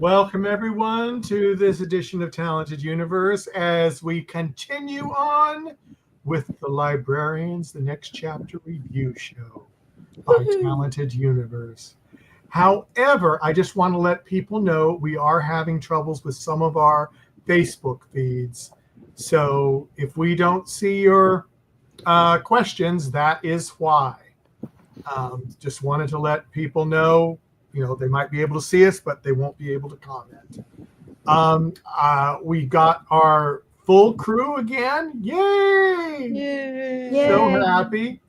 Welcome, everyone, to this edition of Talented Universe as we continue on with the Librarians, the Next Chapter Review Show by Talented Universe. However, I just want to let people know we are having troubles with some of our Facebook feeds. So if we don't see your questions, that is why. Just wanted to let people know, they might be able to see us, but they won't be able to comment. We got our full crew again. Yay! Yay! So happy.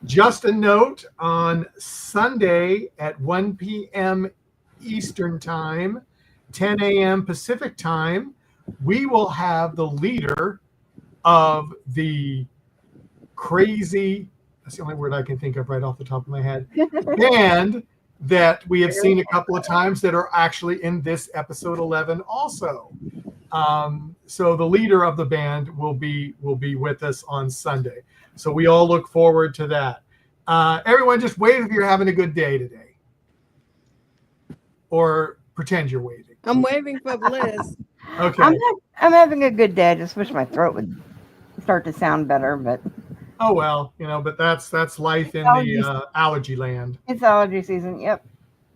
Just a note, on Sunday at 1 p.m. Eastern Time, 10 a.m. Pacific Time, we will have the leader of the crazy, that's the only word I can think of right off the top of my head, band that we have seen a couple of times that are actually in this episode 11 also. So the leader of the band will be with us on Sunday. So we all look forward to that. Everyone just wave if you're having a good day today. Or pretend you're waving. I'm waving for Bliss. Okay. I'm having a good day. I just wish my throat would start to sound better, but oh well, but that's life in the allergy land. It's allergy season. Yep.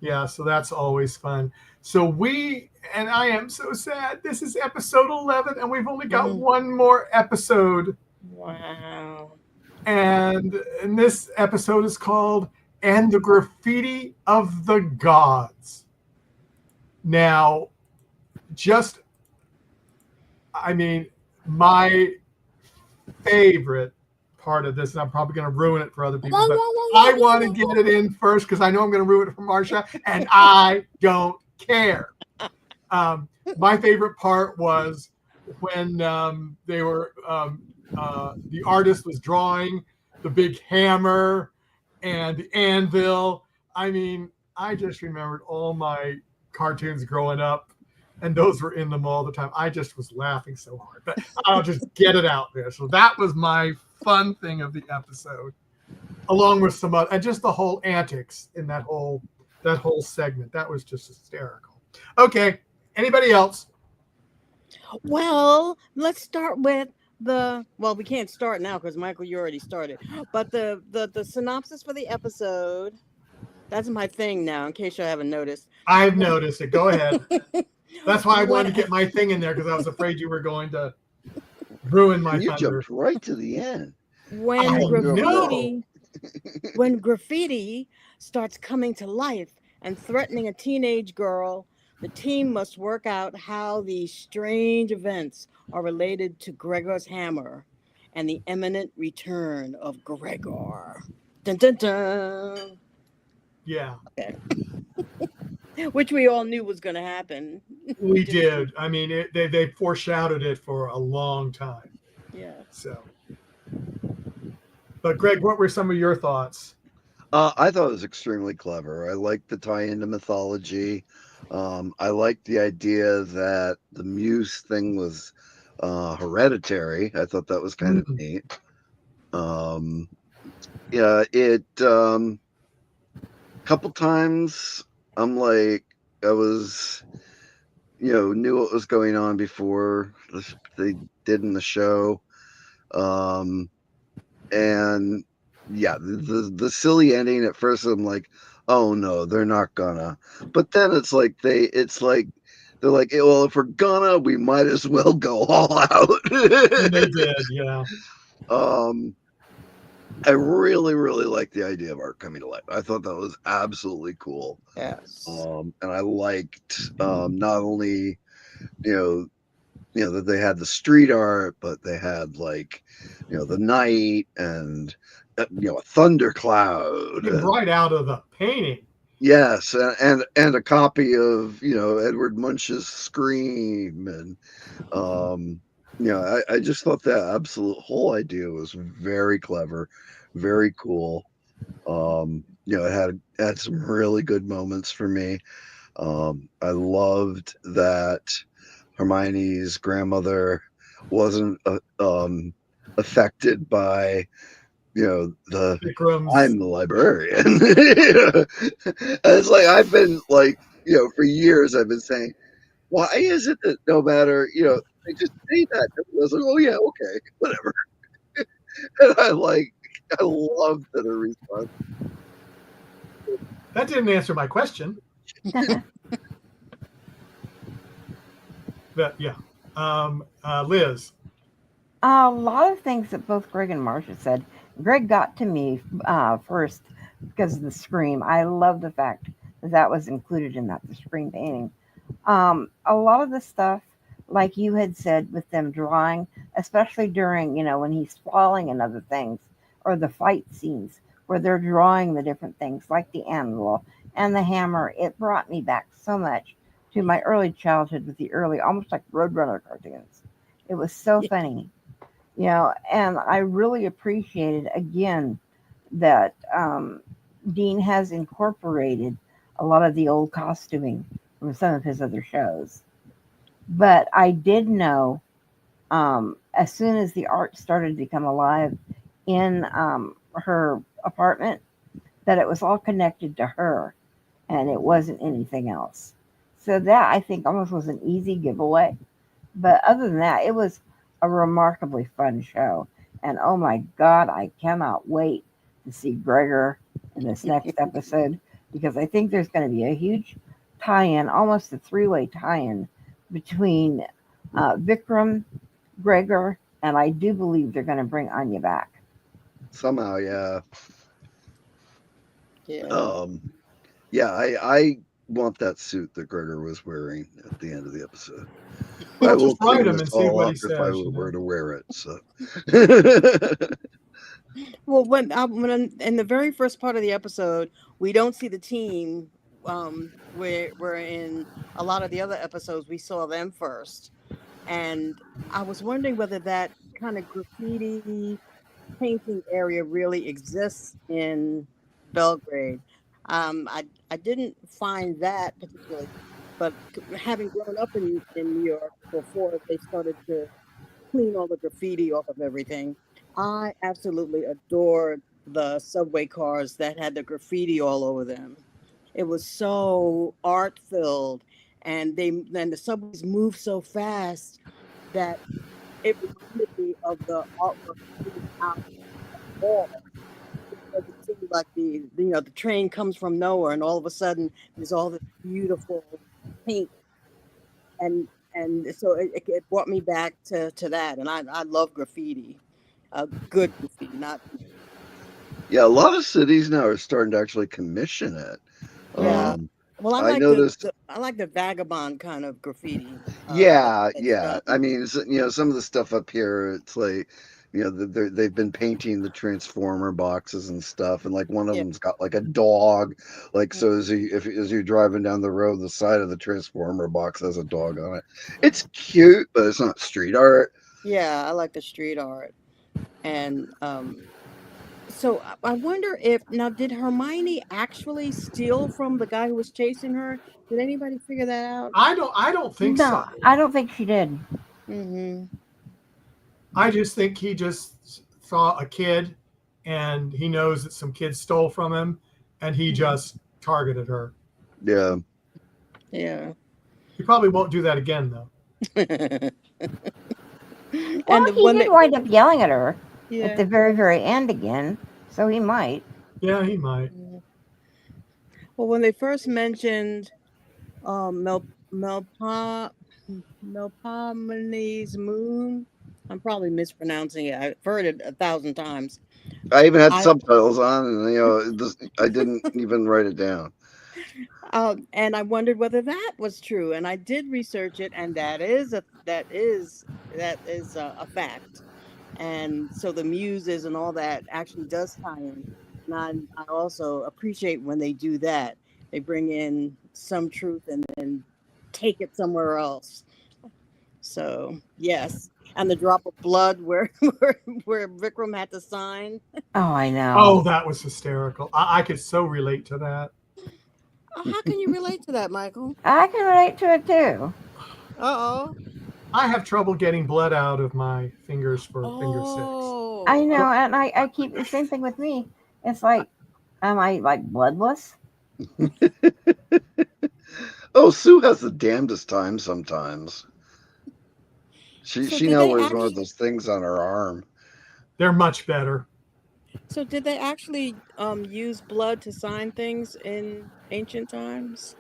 Yeah, so that's always fun. So I am so sad. This is episode 11, and we've only got one more episode. Wow. And this episode is called "And the Graffiti of the Gods." Now, my favorite part of this, and I'm probably going to ruin it for other people, but I want to get it in first because I know I'm going to ruin it for Marsha, and I don't care. My favorite part was when they were the artist was drawing the big hammer and the anvil. I just remembered all my cartoons growing up, and those were in them all the time. I just was laughing so hard, but I'll just get it out there. So that was my fun thing of the episode, along with some other, and just the whole antics in that whole segment. That was just hysterical. Okay, anybody else? Well, let's start with we can't start now because Michael, you already started. But the synopsis for the episode. That's my thing now, in case you haven't noticed. I've noticed it. Go ahead. That's why I wanted to get my thing in there, because I was afraid you were going to ruin my thunder. You jumped right to the end. When graffiti starts coming to life and threatening a teenage girl, the team must work out how these strange events are related to Gregor's hammer and the imminent return of Gregor. Dun, dun, dun. Yeah. Okay. Which we all knew was going to happen. We did. They foreshadowed it for a long time. Yeah. So. But Greg, what were some of your thoughts? I thought it was extremely clever. I liked the tie into mythology. I liked the idea that the Muse thing was hereditary. I thought that was kind of neat. Couple times I'm like, I was, knew what was going on before they did in the show. And yeah, the silly ending at first, I'm like, oh no, they're not gonna. But then they're like, well, if we're gonna, we might as well go all out. And they did, yeah. I really, really like the idea of art coming to life. I thought that was absolutely cool. Yes. And I liked not only, that they had the street art, but they had the night and a thundercloud. Right out of the painting. Yes, and a copy of Edward Munch's Scream, and I just thought that absolute whole idea was very clever, very cool. It had some really good moments for me. I loved that Hermione's grandmother wasn't affected by I'm the librarian. It's like I've been for years I've been saying, why is it that no matter, they just say that? I was like, oh yeah, okay, whatever. And I love that her response. That didn't answer my question. But yeah, Liz. A lot of things that both Greg and Marcia said. Greg got to me first because of the scream. I love the fact that was included in that, the scream painting. A lot of the stuff, like you had said, with them drawing, especially during, when he's falling and other things, or the fight scenes where they're drawing the different things, like the anvil and the hammer, it brought me back so much to my early childhood with the early, almost like Roadrunner cartoons. It was so funny, and I really appreciated, again, that Dean has incorporated a lot of the old costuming from some of his other shows. But I did know, as soon as the art started to become alive in her apartment, that it was all connected to her and it wasn't anything else. So that, I think, almost was an easy giveaway. But other than that, it was a remarkably fun show. And oh my God, I cannot wait to see Gregor in this next episode, because I think there's going to be a huge tie-in, almost a three-way tie-in between Vikram, Gregor, and I do believe they're going to bring Anya back. Somehow, yeah. Yeah. Yeah, I want that suit that Gregor was wearing at the end of the episode. I We'll will just write clean him this and see all what up he if I says. were to wear it. So. Well, when in the very first part of the episode, we don't see the team. Where in a lot of the other episodes, we saw them first, and I was wondering whether that kind of graffiti painting area really exists in Belgrade. I didn't find that particularly, but having grown up in New York before they started to clean all the graffiti off of everything, I absolutely adored the subway cars that had the graffiti all over them. It was so art filled, and the subways moved so fast that it reminded me of the artwork hanging out on the wall, because it seemed like the train comes from nowhere, and all of a sudden there's all this beautiful paint, and so it brought me back to that, and I love graffiti, good graffiti, not Yeah, a lot of cities now are starting to actually commission it. yeah. Well, I noticed. I like the vagabond kind of graffiti. Yeah, That's yeah. I done. mean, some of the stuff up here, it's like, they've been painting the transformer boxes and stuff, and like one of Yeah. them's got like a dog. Like, Mm. so as you're driving down the road, the side of the transformer box has a dog on it. It's cute, but it's not street art. Yeah, I like the street art, and so I wonder if now did Hermione actually steal from the guy who was chasing her? Did anybody figure that out? I don't think No, so. I don't think she did. Mm-hmm. I just think he just saw a kid and he knows that some kids stole from him and he just targeted her. Yeah. Yeah. He probably won't do that again though. Well, And he did wind up yelling at her yeah. at the very, very end again, so he might. Yeah, he might. Well, when they first mentioned Melpomene's moon, I'm probably mispronouncing it. I've heard it 1,000 times. I even had I subtitles on, and I didn't even write it down. And I wondered whether that was true, and I did research it, and that is a fact. And so the muses and all that actually does tie in. And I also appreciate when they do that. They bring in some truth and then take it somewhere else. So yes, and the drop of blood where where Vikram had to sign. Oh, I know. Oh, that was hysterical. I could so relate to that. How can you relate to that, Michael? I can relate to it too. Uh-oh. I have trouble getting blood out of my fingers for finger six. I know, and I keep the same thing with me. It's like, am I like bloodless? Oh, Sue has the damnedest time sometimes. So She did now they wears one of actually? those things on her arm. They're much better. So did they actually use blood to sign things in ancient times?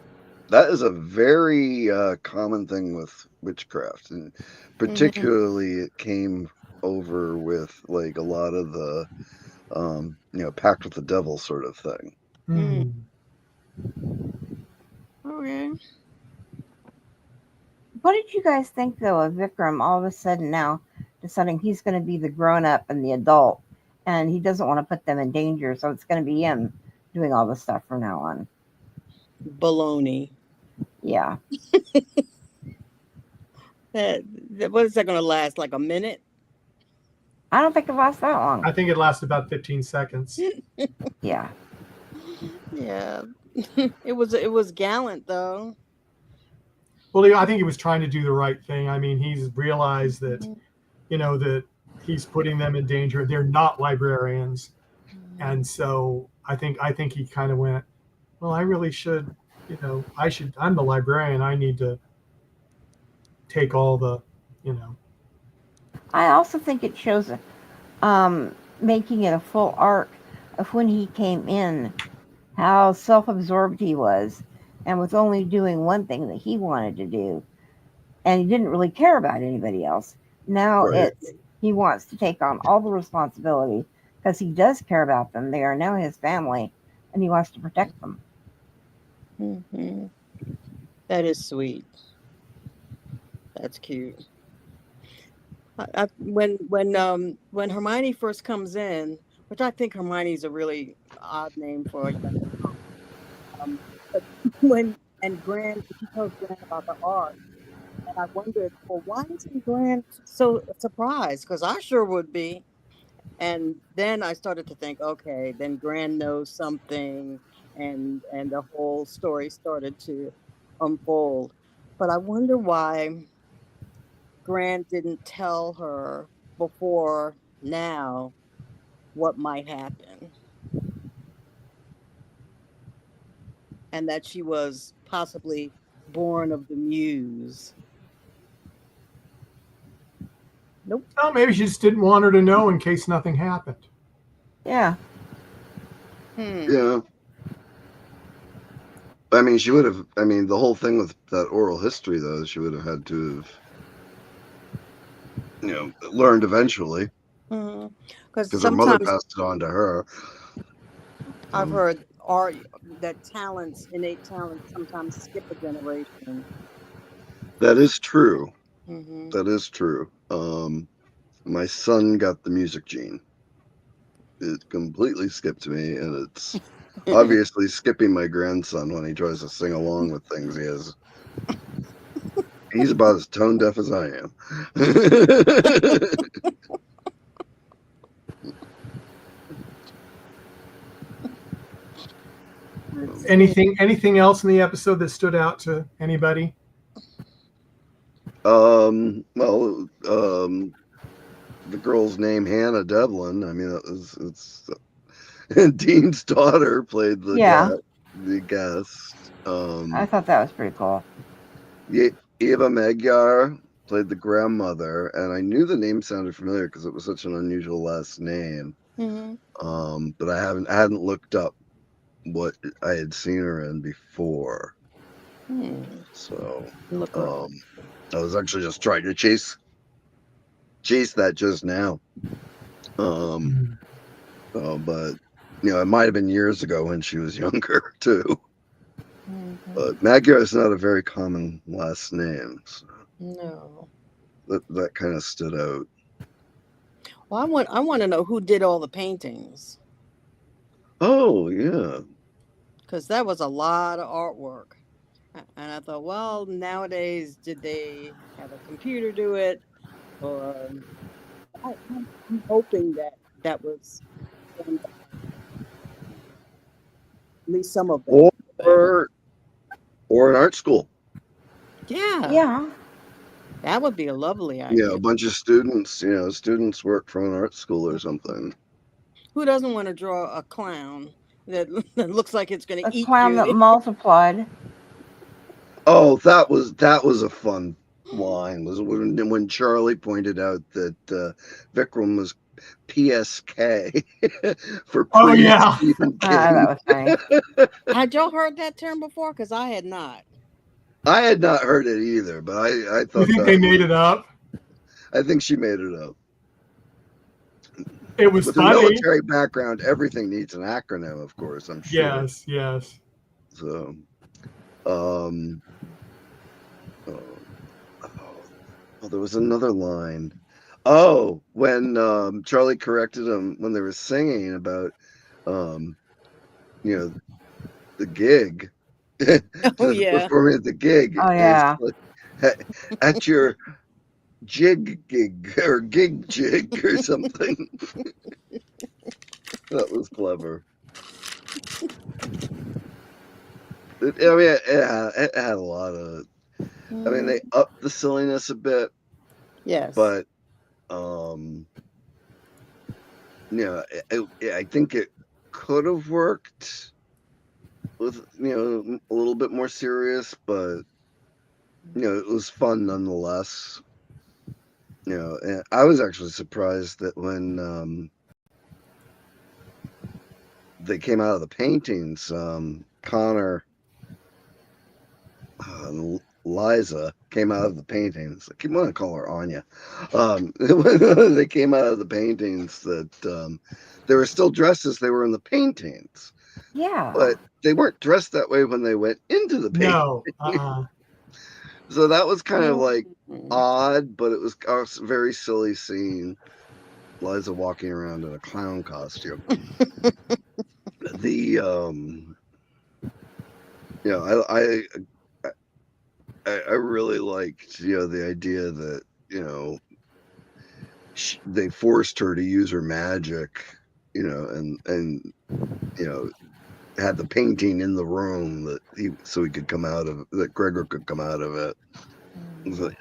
That is a very common thing with witchcraft, and Mm-hmm. particularly it came over with like a lot of the pact with the devil sort of thing. Mm. Hmm. Okay. What did you guys think though of Vikram all of a sudden now deciding he's going to be the grown up and the adult, and he doesn't want to put them in danger, so it's going to be him doing all the stuff from now on? Baloney. Yeah, What is that going to last? Like a minute? I don't think it lasts that long. I think it lasts about 15 seconds. Yeah, Yeah. It was gallant though. Well, I think he was trying to do the right thing. I mean, he's realized that, Mhm. that he's putting them in danger. They're not librarians. And so I think he kind of went, well, I really should, I'm the librarian. I need to take all the, you know, I also think it shows making it a full arc of when he came in, how self-absorbed he was, and with only doing one thing that he wanted to do, and he didn't really care about anybody else. Now Right. he wants to take on all the responsibility because he does care about them. They are now his family, and he wants to protect them. Mhm. That is sweet. That's cute. When Hermione first comes in, which I think Hermione's a really odd name for a young girl. But when she tells Gran about the art, and I wondered, well, why isn't Gran so surprised? Because I sure would be. And then I started to think, okay, then Gran knows something, and the whole story started to unfold. But I wonder why Grant didn't tell her before now what might happen, and that she was possibly born of the muse. Nope. well, maybe she just didn't want her to know in case nothing happened. Yeah, Hmm. Yeah. I mean, she would have. I mean, the whole thing with that oral history, though, she would have had to have, learned eventually Because because her mother sometimes passed it on to her. I've Um, heard that innate talents, sometimes skip a generation. that is true. Hmm. That is true. My son got the music gene. It completely skipped me, and it's obviously skipping my grandson when he tries to sing along with things. He's about as tone deaf as I am. Anything else in the episode that stood out to anybody? Well, the girl's name Hannah Devlin. I mean, it's Dean's daughter played yeah. the guest. I thought that was pretty cool. Eva Magyar played the grandmother, and I knew the name sounded familiar because it was such an unusual last name. Hmm. But I hadn't looked up what I had seen her in before. So, Look her up. I was actually just trying to chase that just now. Hmm. But it might have been years ago when she was younger too. Mhm. But Magyar is not a very common last name, so No. that kind of stood out. Well, I want to know who did all the paintings, Oh yeah, because that was a lot of artwork. And I thought, well, nowadays, did they have a computer do it? Or I'm hoping that was done by at least some of them. or an art school. Yeah, Yeah, that would be a lovely Yeah, a idea. bunch of students. Students work from an art school or something. Who doesn't want to draw a clown that, that looks like it's going a to eat clown that you? multiplied. Oh, that was a fun line. Was when Charlie pointed out that Vikram was PSK for Oh pre yeah. Stephen That King. was funny. Had y'all heard that term before? Because I had not. I had not heard it either, but I You thought think they that made it up? I think she made it up. It was With her funny. military background, everything needs an acronym, of course, I'm sure. Yes, yes. So, um, oh, there was another line. Oh, when Charlie corrected them when they were singing about, um, you know, the gig, Oh yeah. performing at the gig, Oh and it's yeah. like at your jig gig or gig jig or something. That was clever. I mean, it had a lot of. I mean, they upped the silliness a bit, Yes. but I think it could have worked with a little bit more serious, but it was fun nonetheless. And I was actually surprised that when they came out of the paintings, Connor and Liza came out of the paintings. I keep wanting to call her Anya. They came out of the paintings that they were still dressed as they were in the paintings, Yeah. but they weren't dressed that way when they went into the painting. No. So that was kind of like Mm. odd, but it was a very silly scene. Liza walking around in a clown costume. The I really liked the idea that they forced her to use her magic, and had the painting in the room so he could come out of that Gregor could come out of it.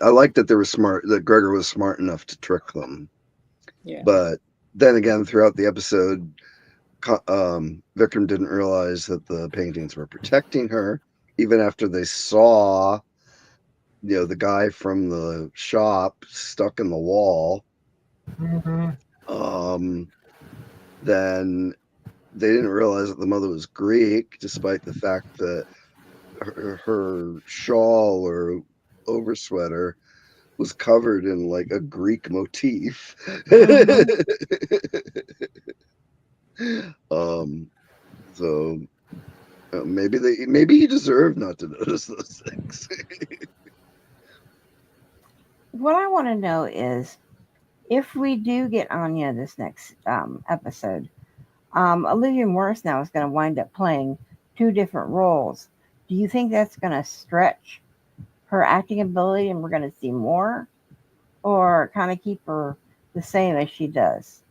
I like that that Gregor was smart enough to trick them. Yeah. But then again, throughout the episode, Vikram didn't realize that the paintings were protecting her, even after they saw, the guy from the shop stuck in the wall. Then they didn't realize that the mother was Greek, despite the fact that her shawl or oversweater was covered in like a Greek motif. So maybe he deserved not to notice those things. What I want to know is if we do get Anya this next episode, Olivia Morris now is going to wind up playing 2 different roles. Do you think that's going to stretch her acting ability and we're going to see more, or kind of keep her the same as she does?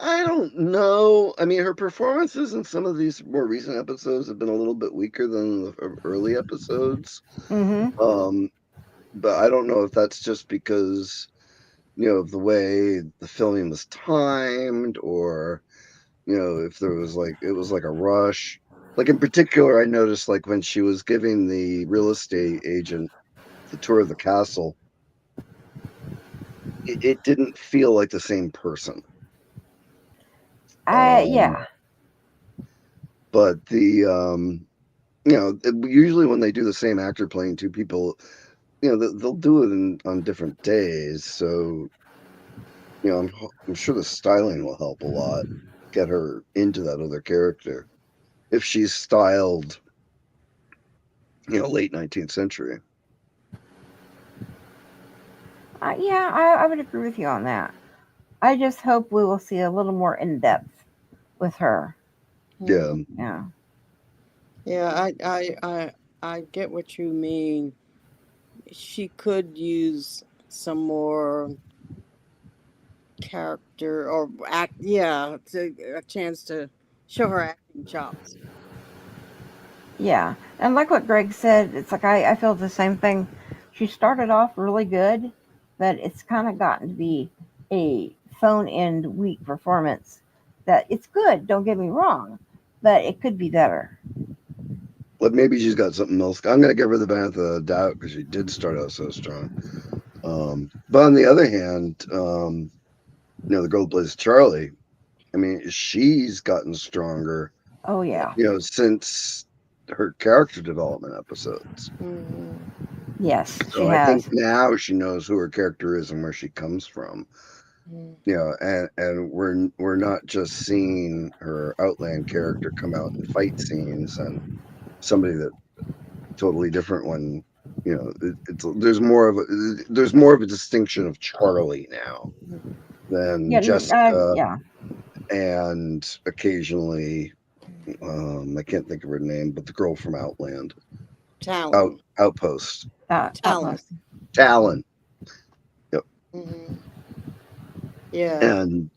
I don't know. I mean, her performances in some of these more recent episodes have been a little bit weaker than the early episodes. Mm-hmm. But I don't know if that's just because of the way the filming was timed, or if there was it was like a rush. Like in particular, I noticed like when she was giving the real estate agent the tour of the castle, it didn't feel like the same person. Yeah. But usually when they do the same actor playing 2 people, they'll do it on different days. So, I'm sure the styling will help a lot, get her into that other character if she's styled, late 19th century. Yeah, I would agree with you on that. I just hope we will see a little more in depth with her. Yeah. Yeah. Yeah, I get what you mean. She could use some more character or act. Yeah, a chance to show her acting chops. Yeah. And like what Greg said, it's like I feel the same thing. She started off really good, but it's kind of gotten to be a phone end weak performance that it's good. Don't get me wrong, but it could be better. But maybe she's got something else. I'm going to give her the benefit of the doubt because she did start out so strong. But on the other hand, the girl who plays Charlie, I mean, she's gotten stronger, Oh yeah, since her character development episodes. Mhm. yes, she So I has. think now she knows who her character is and where she comes from. Mhm. And we're not just seeing her Outland character come out in fight scenes and somebody that totally different when there's more of a distinction of Charlie now than Yeah, Jessica yeah. and occasionally I can't think of her name, but the girl from Outland Outpost Talon. Talon. Yep. Mhm. Yeah. And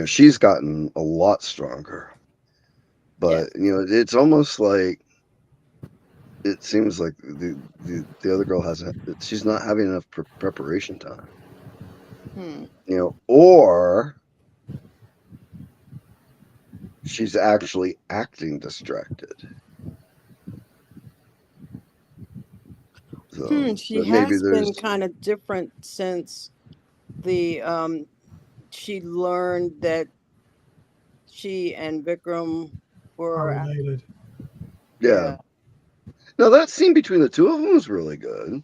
she's gotten a lot stronger, but it's almost like it seems like the other girl she's not having enough preparation time, Hmm. or she's actually acting distracted. So She maybe has there's been kind of different since the she learned that she and Vikram Are were related. yeah. Now that scene between the two of them was really good,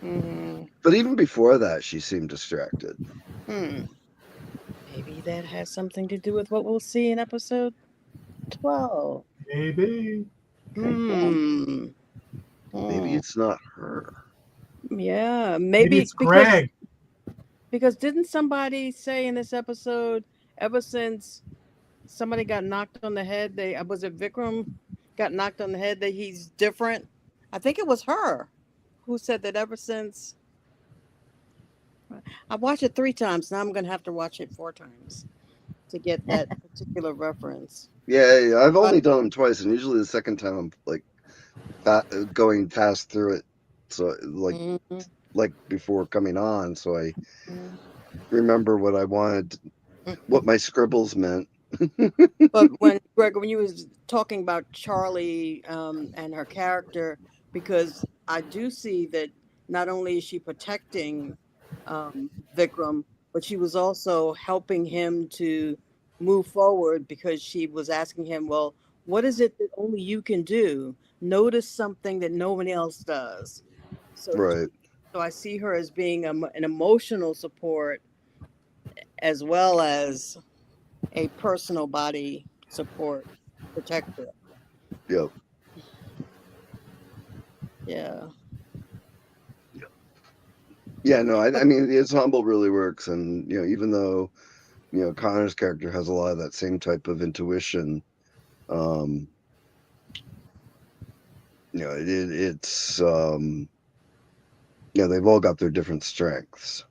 Mm-hmm. but even before that, she seemed distracted. Maybe that has something to do with what we'll see in episode 12. Maybe. Hmm. Maybe Hmm. it's not her. Yeah, Maybe maybe it's Greg. because didn't somebody say in this episode, ever since somebody got knocked on the head, they was it Vikram got knocked on the head that he's different? I think it was her who said that ever since. I watched it 3 times. Now I'm gonna have to watch it 4 times to get that particular reference. Yeah, I've But only done them twice, and usually the second time I'm like going fast through it, so Mhm. like before coming on, so I remember what I wanted, what my scribbles meant. But when Greg, when you was talking about Charlie and her character, because I do see that not only is she protecting Vikram, but she was also helping him to move forward because she was asking him, well, what is it that only you can do? Notice something that no one else does. So, Right. so I see her as being an emotional support as well as a personal body support protector. Yep. Yeah. Yeah. No, I mean the ensemble really works, and even though Connor's character has a lot of that same type of intuition, um, it's they've all got their different strengths.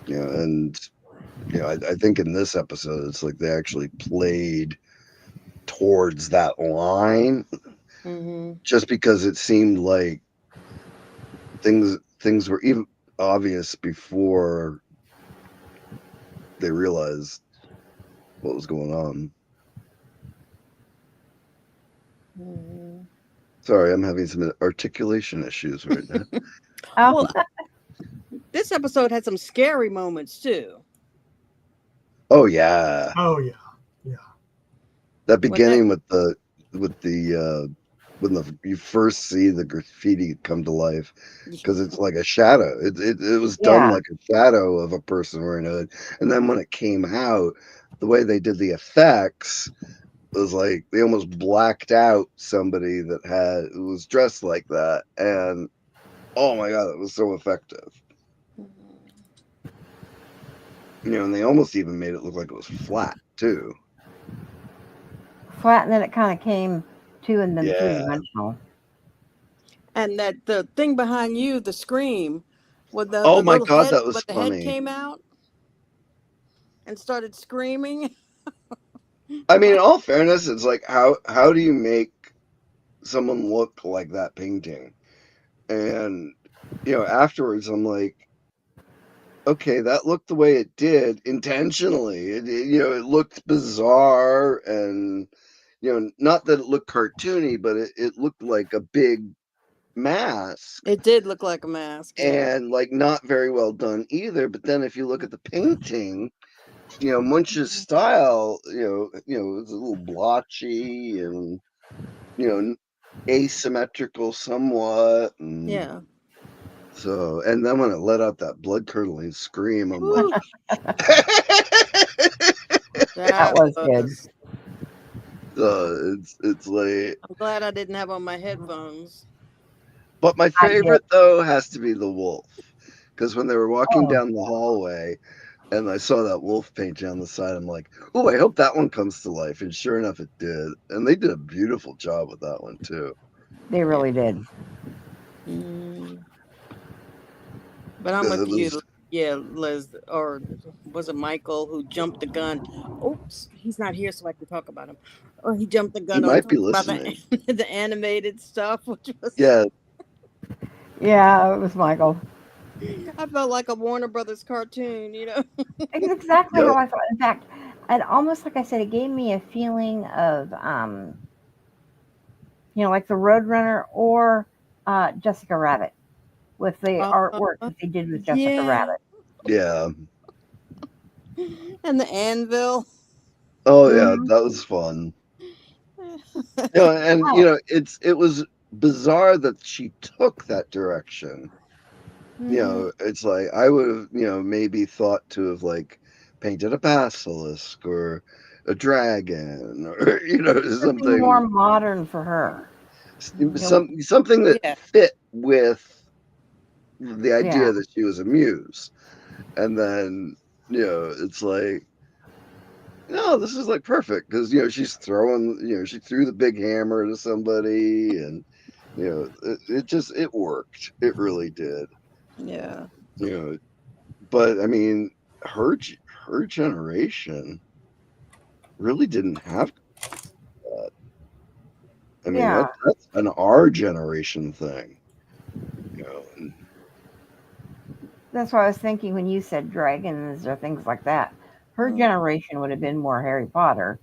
And I think in this episode it's like they actually played towards that line, Mm-hmm. just because it seemed like things were even obvious before they realized what was going on. Mm-hmm. Sorry, I'm having some articulation issues right now. Oh, Well, this episode had some scary moments too. Oh yeah, Oh yeah. Yeah. that When that, beginning with the when you first see the graffiti come to life, because it's like a shadow. It was done yeah. like a shadow of a person wearing a hood, and then when it came out, the way they did the effects was like they almost blacked out somebody that who was dressed like that, and oh my god, it was so effective. And they almost even made it look like it was flat too. Flat, and then it kind of came to, and then three Yeah. dimensional. and that the thing behind you, the scream, with Oh the my little god, head, that when was the head funny. came out and started screaming. I mean, in all fairness, it's like how do you make someone look like that painting? And afterwards I'm like, okay, that looked the way it did intentionally. It looked bizarre, and not that it looked cartoony, but it looked like a big mask, It did look like a mask. Yeah. and like not very well done either. But then if you look at the painting, Munch's style, it's a little blotchy and asymmetrical somewhat, and Yeah. so, and then when it let out that blood curdling scream, I'm like, Woo, That that was good. was. it's like, I'm glad I didn't have on my headphones. but my I did. favorite though has to be the wolf, because when they were walking Oh, down the hallway and I saw that wolf painting on the side, I'm like, oh, I hope that one comes to life, and sure enough, it did, and they did a beautiful job with that one too. they Yeah. really did. Mm. But I'm 'Cause with it you. was, Yeah, Liz, or was it Michael who jumped the gun? Oops, he's not here, so I can talk about him. Oh, he jumped the he gun on might talking be about listening. the animated stuff, which was Yeah, Yeah, it was Michael. I felt like a Warner Brothers cartoon, you know. It's exactly how yep. I felt. In fact, and almost like I said, it gave me a feeling of, like the Roadrunner or Jessica Rabbit with the Uh, artwork that they did with Jessica yeah, Rabbit. Yeah. and the anvil. Oh yeah, Hmm. that was fun. And Oh, it was bizarre that she took that direction. Hmm. It's like I would have, maybe thought to have like painted a basilisk or a dragon, or something more something, modern for her. You know, something that Yeah, fit with the yeah, idea that she was a muse. And then, it's like, no, this is like perfect because she's throwing, she threw the big hammer to somebody, and it worked. It really did. yeah, You know, but I mean, her generation really didn't have that. I mean, yeah. that's an our generation thing. And That's what I was thinking when you said dragons or things like that. Her Mm. generation would have been more Harry Potter,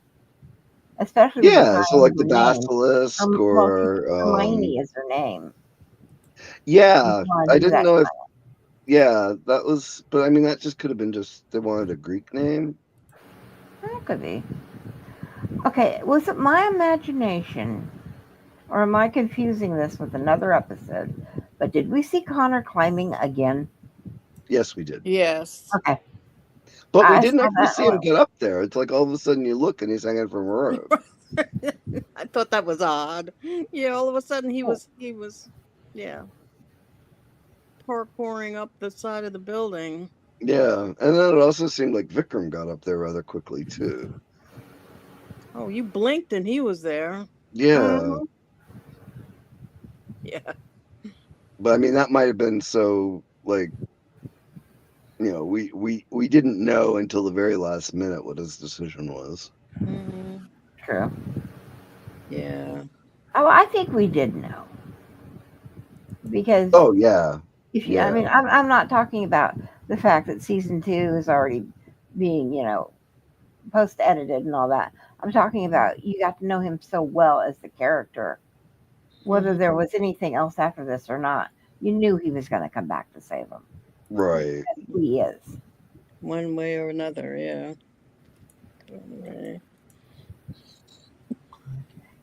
especially with the yeah, so tying of like the her name. basilisk Well, she or Hermione is her name. And yeah, she wanted I to do didn't that. know if yeah, that was, but I mean, that just could have been just they wanted a Greek name. That could be. Okay, was it my imagination, or am I confusing this with another episode? But did we see Connor climbing again? Yes, we did. yes. Okay, But we I didn't saw actually that. see him get up there. It's like all of a sudden you look and he's hanging from a rope. I thought that was odd. Yeah, all of a sudden Oh, he was, yeah, parkouring up the side of the building. Yeah, and then it also seemed like Vikram got up there rather quickly too. Oh, you blinked and he was there. Yeah, mhm. Yeah. but I mean that might have been so like we didn't know until the very last minute what his decision was. Hmm. True. Yeah. Oh, I think we did know because Oh yeah, if you, I yeah, mean, I'm not talking about the fact that season 2 is already being, post edited and all that. I'm talking about you got to know him so well as the character, whether Hmm. there was anything else after this or not. You knew he was going to come back to save him. right. Who he is. One way or another. Yeah. Right.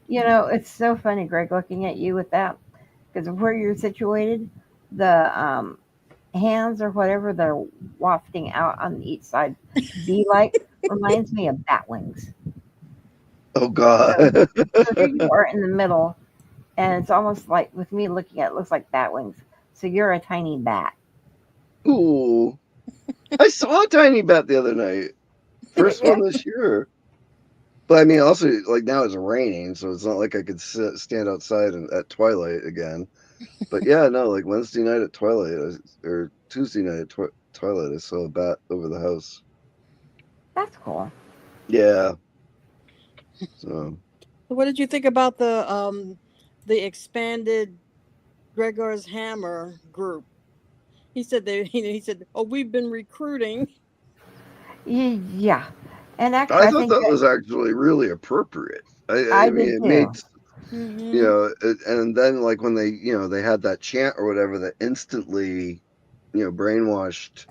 It's so funny, Greg, looking at you with that because of where you're situated. The hands or whatever that are wafting out on each side, bee like, reminds me of bat wings. Oh So, God. so here you are in the middle, and it's almost like with me looking at it, looks like bat wings. So you're a tiny bat. Ooh, I saw a tiny bat the other night. First Yeah, one this year. But I mean, also like now it's raining, so it's not like I could stand outside at twilight again. But yeah, no, like Wednesday night at twilight or Tuesday night at twilight, I saw a bat over the house. that's cool. Yeah. So So what did you think about the expanded Gregor's Hammer group? He said he said, "Oh, we've been recruiting." Yeah, and actually, I I thought think that that was actually really appropriate. I I mean, did it too. made Mm-hmm. and then like when they had that chant or whatever that instantly, brainwashed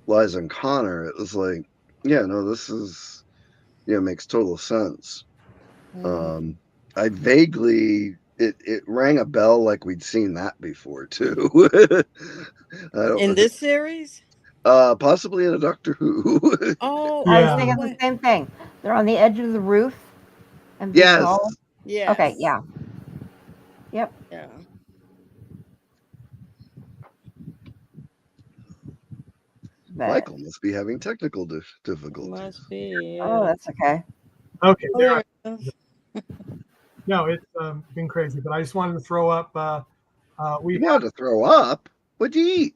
Liza and Connor. It was like, yeah, no, this is makes total sense. Mm-hmm. Um, I vaguely it rang a bell like we'd seen that before too. I In don't, this series? possibly in a Doctor Who. Oh, I was Yeah. thinking the same thing. They're on the edge of the roof and being Yes, hauled. yes. Okay, yeah, yep. Yeah. But Michael must be having technical difficulties. Must be. oh, Yeah. that's okay. Okay, Oh, there. there it is. No, it's been crazy, but I just wanted to throw up. We You wanted to throw up? What'd you eat?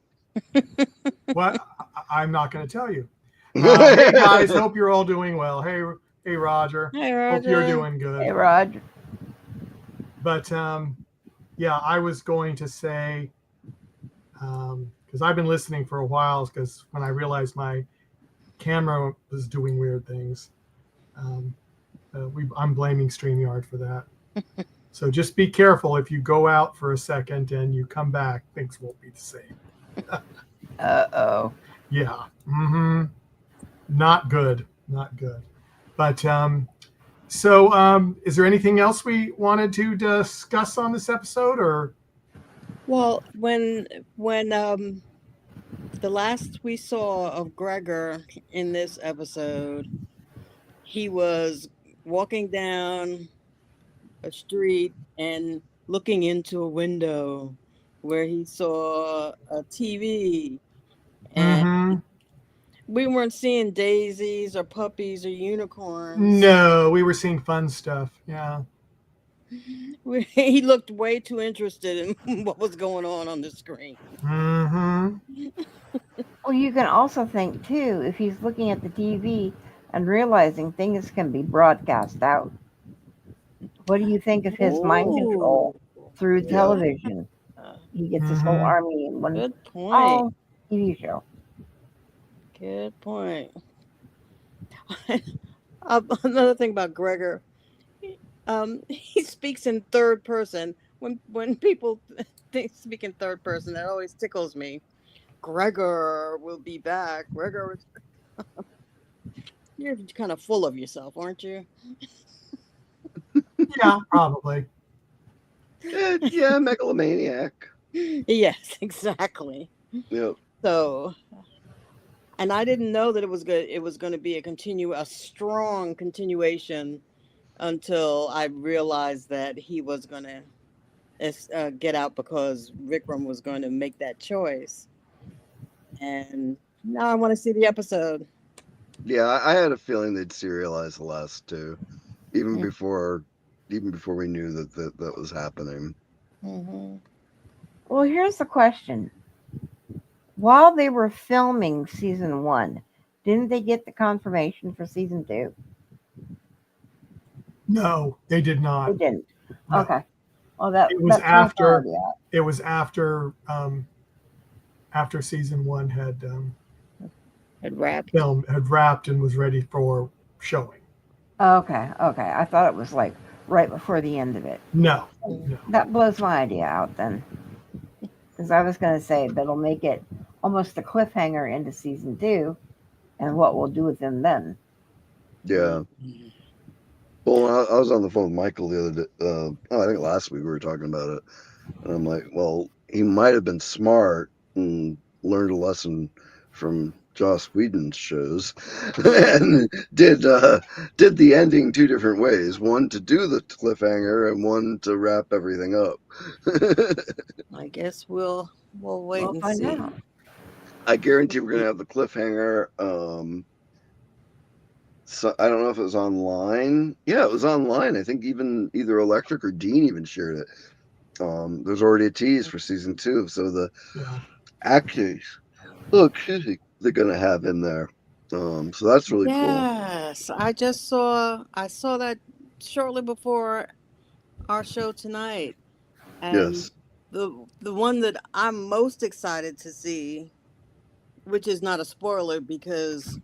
what I'm not going to tell you. Hey guys, hope you're all doing well. Hey Roger, Hey, hope you're Roger. doing Hey, good. Rod. But yeah, I was going to say because I've been listening for a while. Because when I realized my camera was doing weird things, um, I'm blaming StreamYard for that. So just be careful if you go out for a second and you come back, things won't be the same. Uh-oh. Yeah. Mm-hmm. Not good. Not good. But so is there anything else we wanted to discuss on this episode or? Well, when the last we saw of Gregor in this episode, he was walking down a street and looking into a window where he saw a TV, and Mm-hmm. we weren't seeing daisies or puppies or unicorns. No, we were seeing fun stuff. Yeah. He looked way too interested in what was going on the screen. Mm-hmm. Well, you can also think too if he's looking at the TV and realizing things can be broadcast out. What do you think of his mind control Ooh, through Yeah. television? He gets his whole Mm-hmm. army in one good point. TV show. Good point. Another thing about Gregor, he speaks in third person. When people speak in third person, that always tickles me. Gregor will be back. Gregor, you're kind of full of yourself, aren't you? Yeah, probably. Yeah, megalomaniac. Yes, exactly. Yep. So, and I didn't know that it was good. It was going to be a strong continuation until I realized that he was going to get out because Vikram was going to make that choice. And now I want to see the episode. Yeah, I had a feeling they'd serialize the last two, even Mm. before we knew that was happening. Mm-hmm. Well, here's the question. While they were filming season 1, didn't they get the confirmation for season 2? No, they did They not. didn't. No. Okay. Well, It was that's my after. idea. It was after season 1 had Had wrapped. had wrapped and was ready for showing. Okay. I thought it was like right before the end of it. No. That blows my idea out then. Because I was going to say that'll make it almost a cliffhanger into season 2 and what we'll do with them then. Yeah. Well, I was on the phone with Michael the other day. I think last week we were talking about it, and I'm like, well, he might have been smart and learned a lesson from Joss Whedon's shows, and did the ending two different ways: one to do the cliffhanger, and one to wrap everything up. I guess we'll wait We'll and find see. out. I guarantee we're gonna have the cliffhanger. So I don't know if it was online. Yeah, it was online. I think even either Electric or Dean even shared it. There's already a tease for season 2, so the Yeah. actors, look, they're gonna have in there. So that's really cool. Yes, I saw that shortly before our show tonight, and Yes. the one that I'm most excited to see, which is not a spoiler because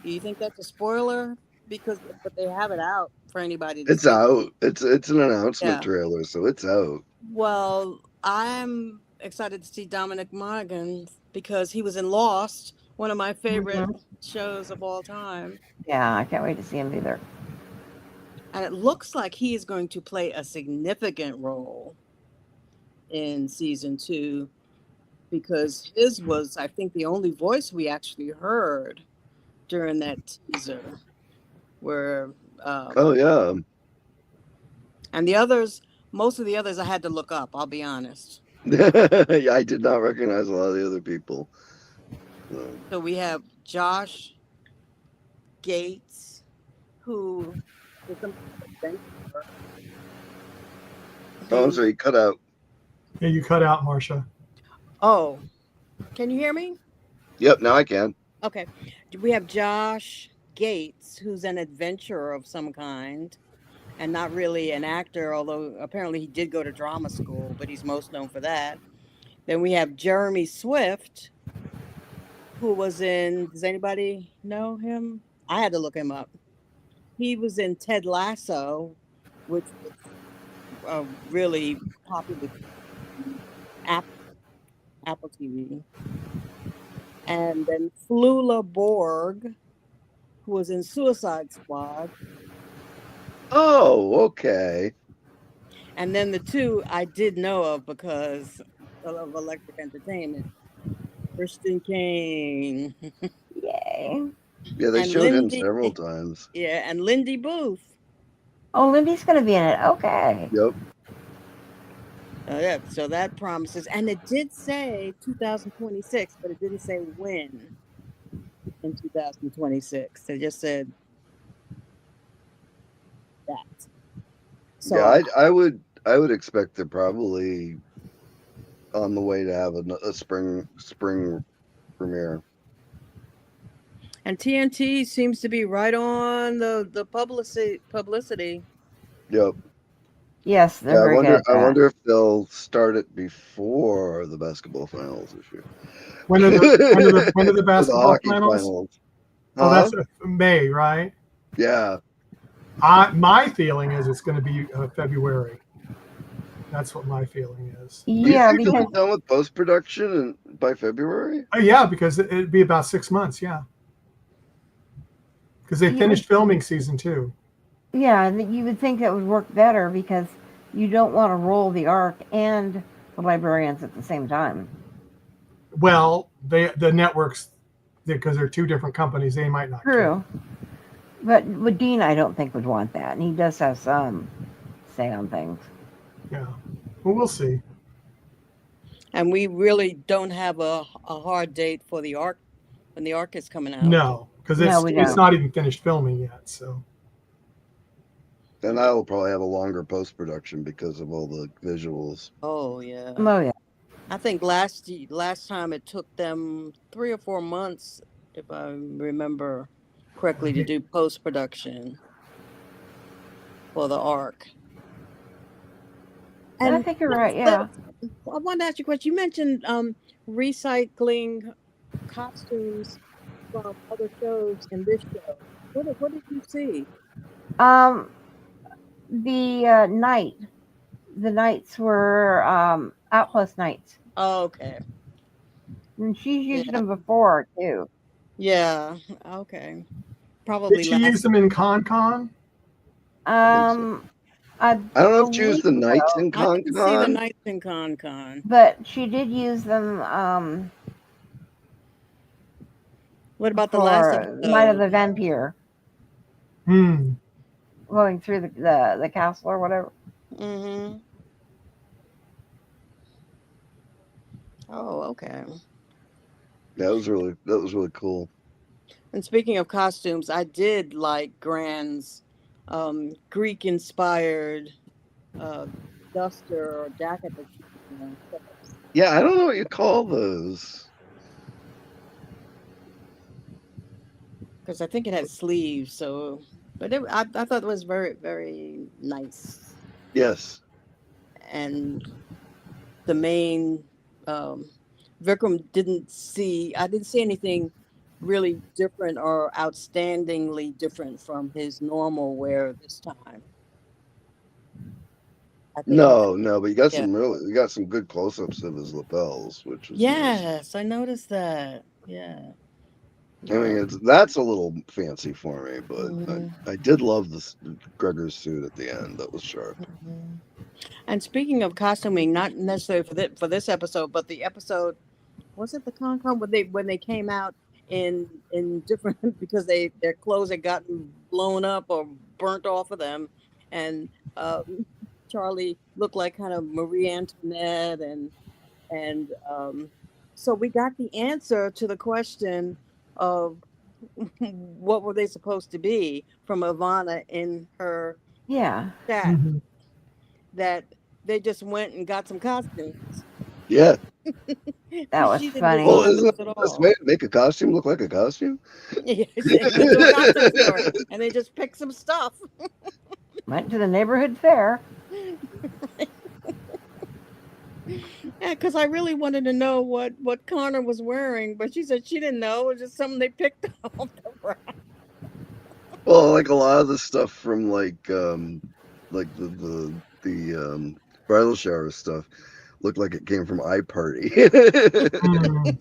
do you think that's a spoiler? Because but they have it out for anybody to It's see. out. It's an announcement Yeah. trailer, so it's out. Well, I'm excited to see Dominic Monaghan because he was in Lost, one of my favorite shows of all time. Yeah, I can't wait to see him either. And it looks like he is going to play a significant role in season 2 because his was, I think, the only voice we actually heard during that teaser. Where, Oh yeah. and the others, most of the others I had to look up, I'll be honest. Yeah, I did not recognize a lot of the other people. So we have Josh Gates, who is some adventurer. Oh, I'm sorry, you cut out. Yeah, you cut out, Marcia. Oh, can you hear me? Yep, now I can. Okay. We have Josh Gates, who's an adventurer of some kind and not really an actor, although apparently he did go to drama school, but he's most known for that. Then we have Jeremy Swift, who was in, does anybody know him? I had to look him up. He was in Ted Lasso, which was a really popular Apple TV. And then Flula Borg, who was in Suicide Squad. Oh, okay. And then the two I did know of because of Electric Entertainment. Kristen Kane. Yay. Yeah, they And showed him Lindy, several times. yeah, and Lindy Booth. Oh, Lindy's going to be in it. Okay. Yep. Yeah, so that promises. And it did say 2026, but it didn't say when in 2026. It just said that. So Yeah, I would expect they're probably on the way to have a spring premiere. and TNT seems to be right on the publicity. Yep. Yes, they're Yeah, very good at I that. wonder if they'll start it before the basketball finals this year. When are the The basketball hockey finals? Huh? Oh, that's May, right? Yeah. My feeling is it's going to be February. That's what my feeling is. Yeah, You think they'll because be done with post production by February? Yeah, because it'd be about 6 months. Yeah, because they finished filming season 2. yeah, you would think that would work better because you don't want to roll the Ark and the Librarians at the same time. Well, the networks, because they're two different companies, they might not. True. But with Dean, I don't think would want that, and he does have some say on things. Yeah, well, we'll see. And we really don't have a hard date for the Ark when the Ark is coming out. No, because it's not even finished filming yet. So. Then I will probably have a longer post production because of all the visuals. Oh yeah. Oh yeah. I think last time it took them 3 or 4 months, if I remember correctly, to do post production for the Ark. And I think you're right. Yeah. I wanted to ask you a question. You mentioned recycling costumes from other shows in this show. What did you see? The knights were Outpost knights. Oh, okay. And she's used them before too. Yeah. Okay. Probably. Did she use them in Con? I don't know if she used the knights in Con. I didn't see the knights in Con. But she did use them. What about the last episode? Night of the Vampire? Going through the castle or whatever. Mm-hmm. Oh, okay. That was really cool. And speaking of costumes, I did like Gran's Greek-inspired duster or jacket. Yeah, I don't know what you call those. Because I think it had sleeves, so. But I thought it was very, very nice. Yes. And the main Vikram I didn't see anything really different or outstandingly different from his normal wear this time. I think No, but you got yeah. you got some good close-ups of his lapels, which was nice. Yes, I noticed that. Yeah. I mean, that's a little fancy for me, but Mhm, I did love this Gregor's suit at the end. That was sharp. mhm. And speaking of costuming, not necessarily for this episode, but the episode, was it the Con when they came out in different because their clothes had gotten blown up or burnt off of them, and Charlie looked like kind of Marie Antoinette, and so we got the answer to the question of what were they supposed to be from Ivana in her Yeah. chat, Mhm. that they just went and got some costumes. Yeah. That was She didn't funny. Well, design isn't those that at the best all. way to make a costume look like a costume? Yeah, they went to a costume store and they just picked some stuff. Went to the neighborhood fair. Yeah, because I really wanted to know what Connor was wearing, but she said she didn't know. It was just something they picked off the rack. Well, like a lot of the stuff from like the bridal shower stuff looked like it came from iParty. Mm.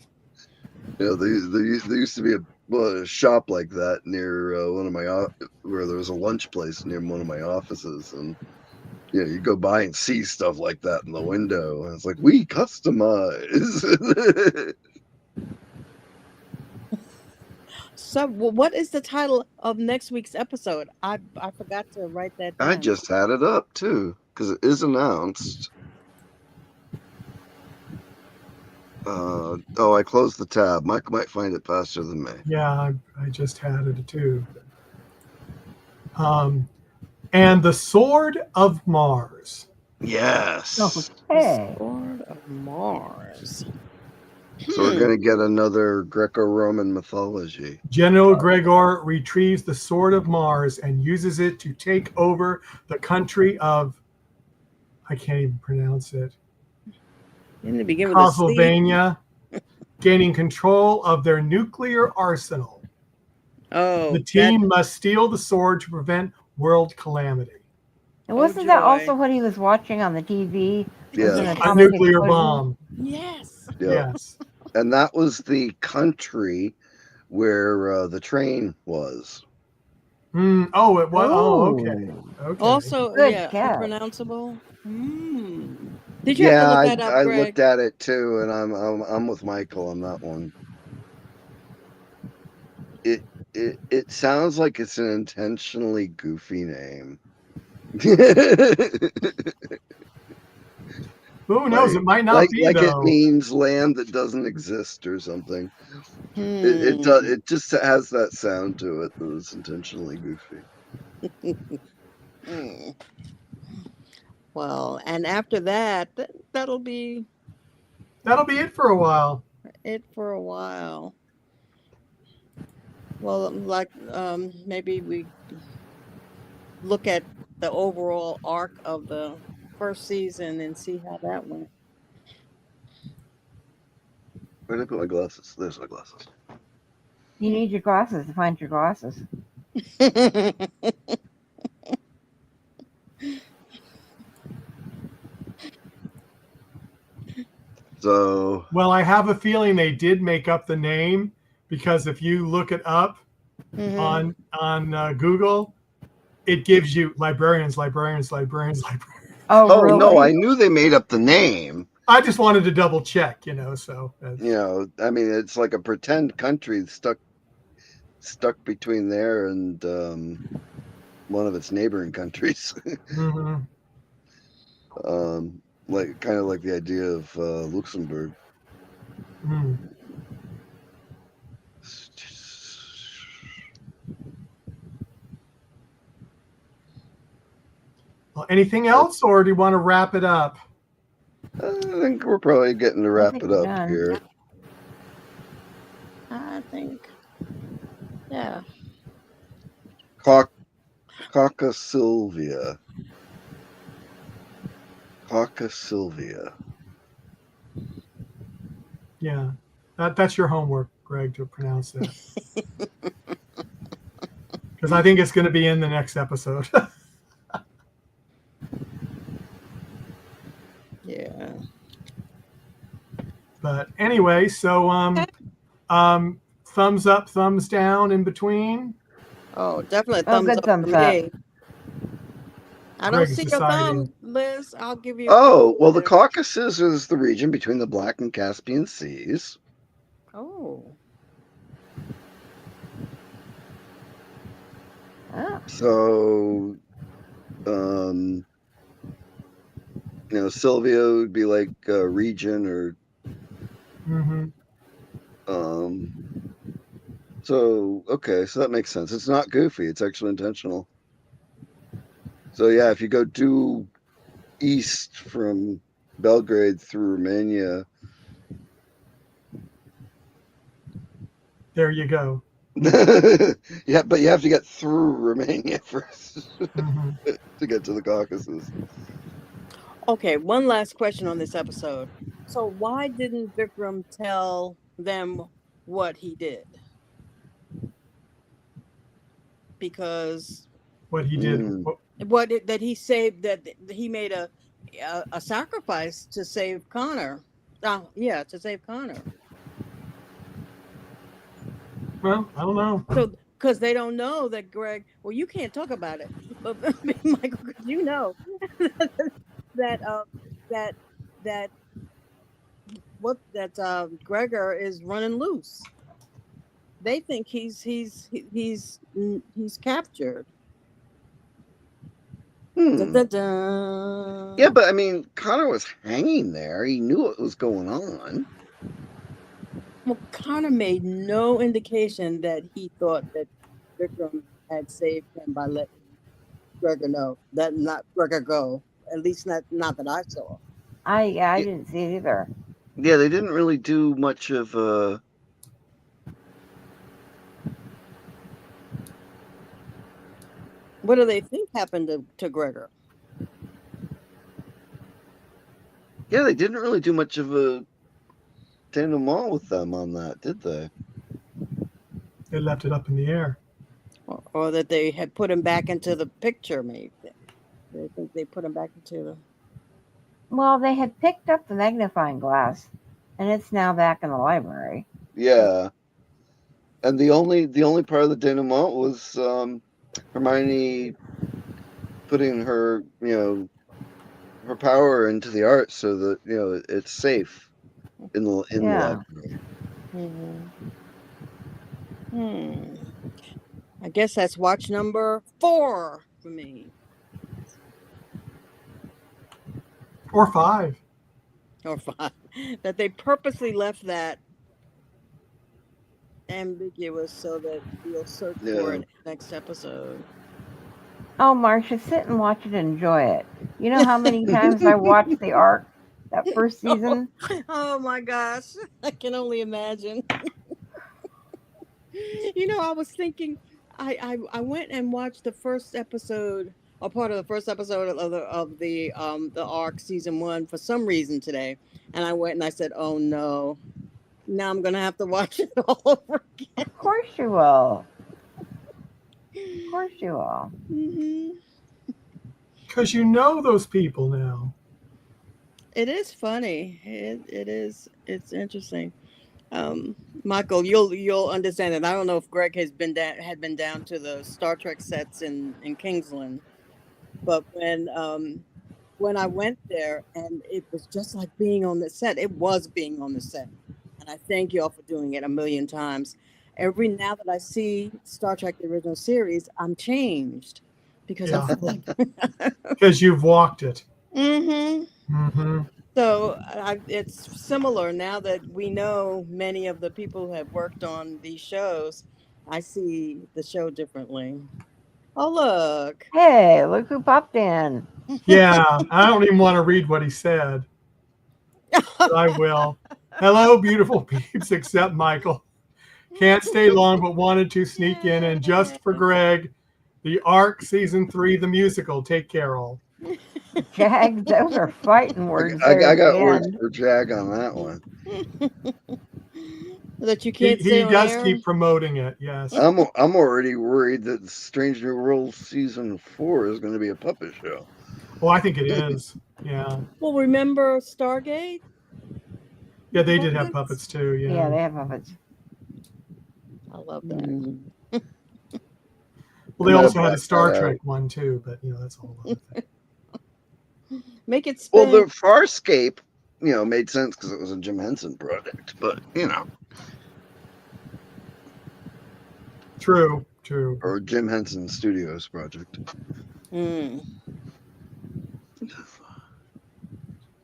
There used to be a shop like that near one of my where there was a lunch place near one of my offices, and you go by and see stuff like that in the window, and it's like we customize. So, what is the title of next week's episode? I forgot to write that I down. just had it up too because it is announced. I closed the tab. Mike might find it faster than me. Yeah, I just had it too. And the Sword of Mars. Yes. Okay. Sword of Mars. So we're going to get another Greco-Roman mythology. General Gregor retrieves the Sword of Mars and uses it to take over the country of, I can't even pronounce it, Didn't it begin with a C? Castlevania, gaining control of their nuclear arsenal. Oh, The team must steal the sword to prevent world calamity. And wasn't that joy. also what he was watching on the TV? Was an Yeah. A atomic nuclear explosion? bomb. Yes. Yeah. Yes. And that was the country where the train was. Oh, it was. Oh, okay. Ooh. Okay. Also, Good yeah, catch. unpronounceable. Did you have to Yeah, look that up, I Greg? looked at it too, and I'm with Michael on that one. It sounds like it's an intentionally goofy name. Who knows? It might not like be it though. means land that doesn't exist or something. It Hmm. it just has that sound to it that is intentionally goofy. Hmm. Well, and after that, that'll be it for a while. it for a while. Well, like maybe we look at the overall arc of the first season and see how that went. Where did I put my glasses? There's my glasses. You need your glasses to find your glasses. So, Well, I have a feeling they did make up the name because if you look it up on Google, it gives you librarians. Oh, really? no, I knew they made up the name. I just wanted to double check, so. I mean, it's like a pretend country stuck between there and one of its neighboring countries. Mm-hmm. Like kind of like the idea of Luxembourg. Mm. Well, anything else, or do you want to wrap it up? I think we're probably getting to wrap think it we're up done. here. I think, yeah. Cauca Sylvia. Yeah, that's your homework, Greg, to pronounce that. Because I think it's going to be in the next episode. Yeah. But anyway, so thumbs up, thumbs down in between. Oh, definitely a Oh, thumbs good up thumbs for up. me. I don't Greg is see your deciding. thumb, Liz. I'll give you a Oh, well, the thumbs. Caucasus is the region between the Black and Caspian Seas. Oh. Oh, So, Sylvia would be like region or, Mm-hmm. um, so, okay, so that makes sense. It's not goofy, it's actually intentional. So, yeah, if you go due east from Belgrade through Romania, There you go. yeah, but you have to get through Romania first Mm-hmm. to get to the Caucasus. Okay, one last question on this episode. So why didn't Vikram tell them what he did? Because What he did. Mm. that he saved, that he made a sacrifice to save Connor. Yeah, to save Connor. Well, I don't know. So because they don't know that Greg. Well, you can't talk about it, but Michael, 'cause you know that that that Gregor is running loose. They think he's captured. Dun, Hmm. dun, dun. Yeah, but I mean, Connor was hanging there. He knew what was going on. Well, Connor made no indication that he thought that Vikram had saved him by letting Gregor know that not Gregor go. At least not that I saw. I Yeah, didn't see it either. yeah, they didn't really do much of What do they think happened to Gregor? yeah, they didn't really do much of a denouement with them on that, did they? They left it up in the air. Or that they had put him back into the picture, maybe. They think they put him back into the. Well, they had picked up the magnifying glass, and it's now back in the library. Yeah. And the only part of the denouement was Hermione putting her, her power into the art so that, it's safe in the Yeah. library. I guess that's watch number 4 for me. Or 5. Or 5. That they purposely left that ambiguous so that we'll search for it next episode. Oh, Marcia, sit and watch it and enjoy it. You know how many times I watched the Ark that first season? Oh my gosh, I can only imagine. I was thinking, I went and watched the first episode, or part of the first episode of the Ark season 1 for some reason today, and I went and I said, oh no, now I'm gonna have to watch it all over again. Of course you will. Of course you will. Because you know those people now. It is funny. It is. It's interesting. Michael, you'll understand it. I don't know if Greg had been down to the Star Trek sets in Kingsland, but when I went there, and it was just like being on the set. It was being on the set, and I thank you all for doing it a million times. Every now that I see Star Trek the original series, I'm changed because I feel like because you've walked it. So it's similar now that we know many of the people who have worked on these shows. I see the show differently. Oh, look. Hey, look who popped in. Yeah, I don't even want to read what he said. But I will. Hello, beautiful peeps, except Michael. Can't stay long, but wanted to sneak in. And just for Greg, the Ark Season 3, the musical. Take care, all. Jag, those are fighting words I there at got the words end. for Jag on that one. That you can't say He on does air. keep promoting it. Yes. I'm already worried that Strange New World season 4 is going to be a puppet show. Oh, I think it is. Yeah. Well, remember Stargate? Yeah, they did have puppets too. Yeah, Yeah. they have puppets. I love that. Mm. Well, they I'm also gonna had a back Star that out. Trek one too, but that's a whole other thing. Make it Well, spin. the Farscape, made sense because it was a Jim Henson project, but True. or Jim Henson Studios project. Mm.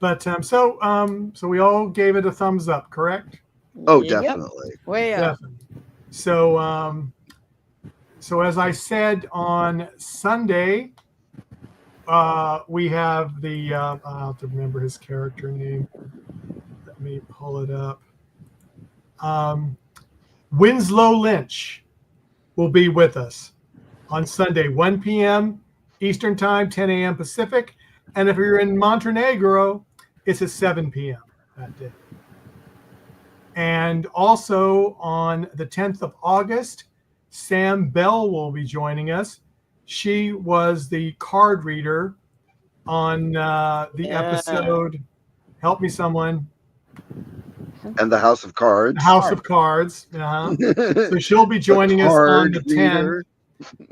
But so we all gave it a thumbs up, correct? Oh, Yep. definitely. Way up. Definitely. So as I said on Sunday, we have the I'll have to remember his character name. Let me pull it up. Winslow Lynch will be with us on Sunday, 1 p.m. Eastern Time, 10 a.m. Pacific. And if you're in Montenegro, it's at 7 p.m. that day. And also on the 10th of August, Sam Bell will be joining us. She was the card reader on the episode, help me someone, And the House of Cards. House of Cards. So she'll be joining us on the 10th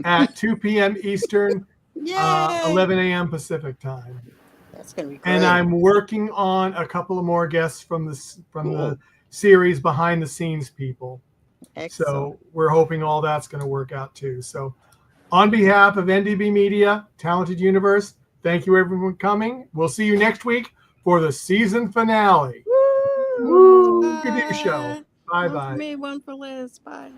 at 2 p.m. Eastern, Yay! 11 a.m. Pacific time. That's gonna be great. And I'm working on a couple of more guests from the Cool. series behind the scenes people. Excellent. So we're hoping all that's going to work out too. So on behalf of NDB Media, Talented Universe, thank you everyone for coming. We'll see you next week for the season finale. Woo! Woo! Good news show. Bye One bye. for me, one for Liz. Bye.